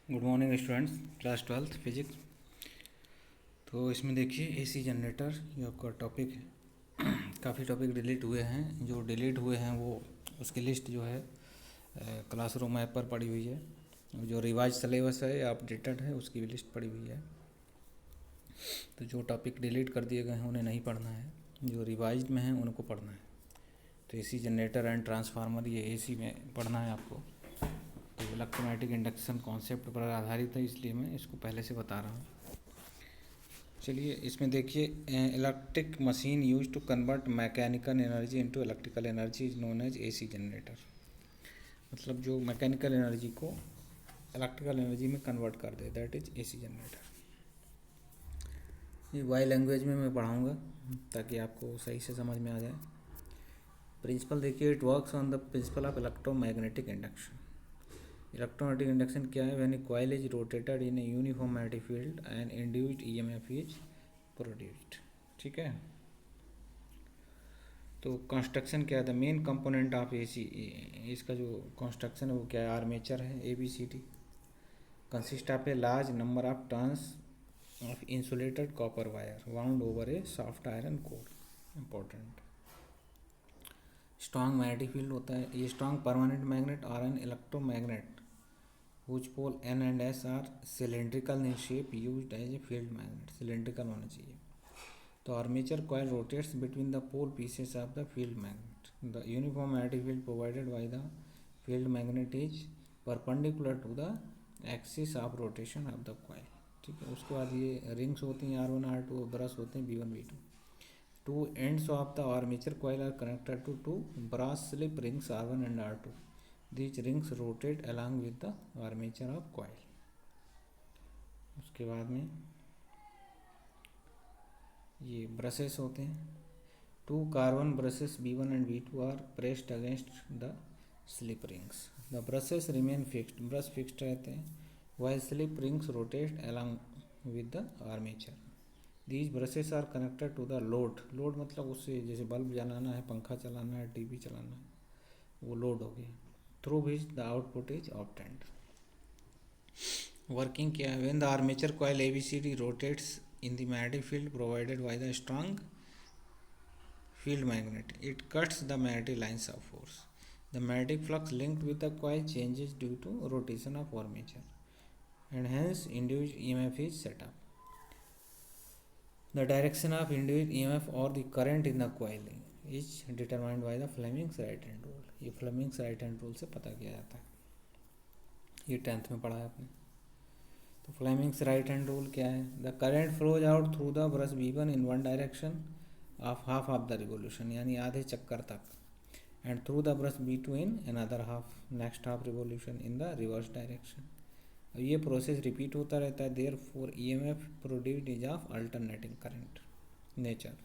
Good morning students, class 12th physics. तो इसमें देखिए एसी जनरेटर ये आपका टॉपिक है। काफ़ी टॉपिक डिलीट हुए हैं, जो डिलीट हुए हैं वो उसकी लिस्ट जो है क्लासरूम ऐप पर पड़ी हुई है। जो रिवाइज सिलेबस है या अपडेटेड है उसकी भी लिस्ट पड़ी हुई है। तो जो टॉपिक डिलीट कर दिए गए हैं उन्हें नहीं पढ़ना है, जो रिवाइज में हैं उनको पढ़ना है। तो एसी जनरेटर एंड ट्रांसफार्मर ये एसी में पढ़ना है आपको। तो इलेक्ट्रोमैग्नेटिक इंडक्शन कॉन्सेप्ट पर आधारित है, इसलिए मैं इसको पहले से बता रहा हूँ। चलिए इसमें देखिए, electric machine use to convert mechanical energy into electrical energy is known as AC generator. मतलब जो मैकेनिकल एनर्जी को इलेक्ट्रिकल एनर्जी में कन्वर्ट कर दे, दैट इज एसी जनरेटर। ये वाई लैंग्वेज में मैं पढ़ाऊँगा ताकि आपको सही से समझ में आ जाए। प्रिंसिपल देखिए, it works on the principle of electromagnetic induction. Electromagnetic induction क्या है? When A coil is rotated in a uniform magnetic field and induced EMF is produced. ठीक है। तो कंस्ट्रक्शन क्या है? The main component of AC, इसका जो construction है वो क्या है? आर्मेचर है, ABCD। Consist of a large number of turns of insulated copper wire wound over a soft iron core. Important. Strong magnetic field होता है। ये स्ट्रॉन्ग परमानेंट मैग्नेट और an electromagnet whose pole N and S are cylindrical in shape used as a field magnet। cylindrical होना चाहिए। तो armature coil rotates between the pole pieces of the field magnet। the uniform magnetic field provided by the field magnet is perpendicular to the axis of rotation of the coil। ठीक है। उसके बाद ये rings होती हैं R1 R2, brush होते हैं B1 B2। Two ends of the armature coil are connected to two brass slip rings R1 and R2। These rings rotate along with the armature of coil। उसके बाद में ये brushes होते हैं। Two carbon brushes B1 and B2 are pressed against the slip rings। The brushes remain fixed। Brush fixed रहते हैं while slip rings rotate along with the armature। These brushes are connected to the load। Load मतलब उससे जैसे bulb जलाना है, पंखा चलाना है, टीवी चलाना है, वो लोड हो गया। Through which the output is obtained। Working क्या है? when the armature coil ABCD rotates in the magnetic field provided by the strong field magnet, it cuts the magnetic lines of force। The magnetic flux linked with the coil changes due to rotation of armature and hence induced EMF is set up। The direction of induced EMF or the current in the coil is determined by the Fleming's right hand rule। ये Fleming's right hand rule से पता किया जाता है। ये 10th में पढ़ा है आपने। तो फ्लेमिंग्स राइट हैंड रूल क्या है? The current flows out through the brush B1 in one direction of half of the revolution, यानी आधे चक्कर तक, and through the brush B2 in another half, next half revolution in the reverse direction. अब ये process repeat होता रहता है। Therefore EMF produced is of alternating current nature.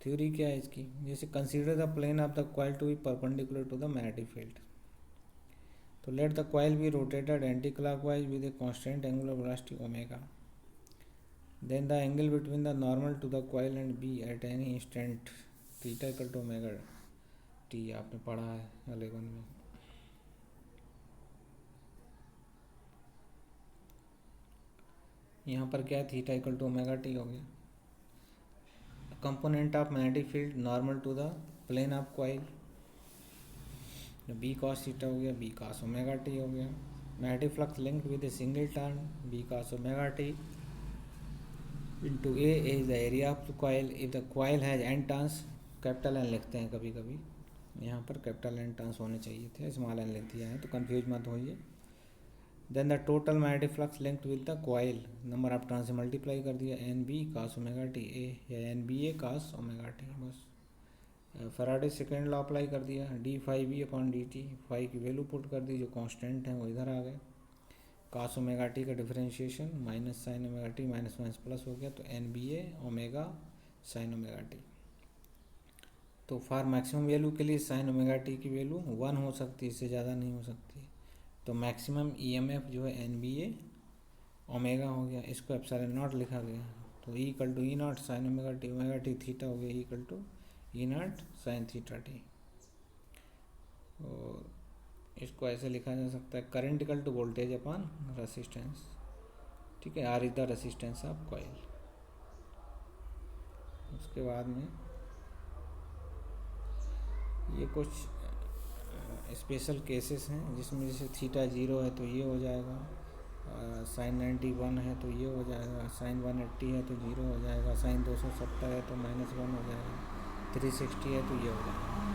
Theory क्या है इसकी? जैसे consider the plane of the coil to be perpendicular to the magnetic field. तो let the coil be rotated anti-clockwise with a constant angular velocity omega। Then the angle between the normal to the coil and B at any instant theta equal to omega t। आपने पढ़ा है 11 में। यहाँ पर क्या है? Theta equal to omega t हो गया। Component of magnetic field normal to the plane of coil, B cos theta हो गया, बी कॉस ओमेगा टी हो गया। Magnetic flux linked with a single turn, B cos omega t into A is the area of the coil. If the coil has N turns, capital N लिखते हैं कभी कभी, यहाँ पर capital N turns होने चाहिए थे, स्मॉल एन लिख दिया है, तो कंफ्यूज मत होइए। Then the total magnetic flux linked with the coil, number of turn से मल्टीप्लाई कर दिया, N B cos omega t A या N B A cos omega t, बस। फैराडे सेकेंड लॉ अप्लाई कर दिया, d∅b/dt, फाई की value put कर दी, जो कांस्टेंट है वो इधर आ गए। cos ओमेगा टी का differentiation minus sine omega T, minus minus plus हो गया, तो NBA omega sine omega T. तो फॉर मैक्सिमम वैल्यू के लिए साइन ओमेगा टी की वैल्यू 1 हो सकती है, इससे ज़्यादा नहीं हो सकती। तो मैक्सिमम EMF जो है NBA ओमेगा हो गया, इसको एप्सिलॉन नॉट लिखा गया। तो E=E0 sine omega T theta हो गया E=E0 साइन थीटा टी। और इसको ऐसे लिखा जा सकता है current equal to voltage upon resistance, ठीक है। R is the resistance of coil. उसके बाद में ये कुछ स्पेशल केसेस हैं जिसमें जैसे थीटा 0 है तो ये हो जाएगा, साइन 91 है तो ये हो जाएगा, साइन 180 है तो 0 हो जाएगा, साइन 270 है तो -1 हो जाएगा, 360 है तो ये हो जाएगा।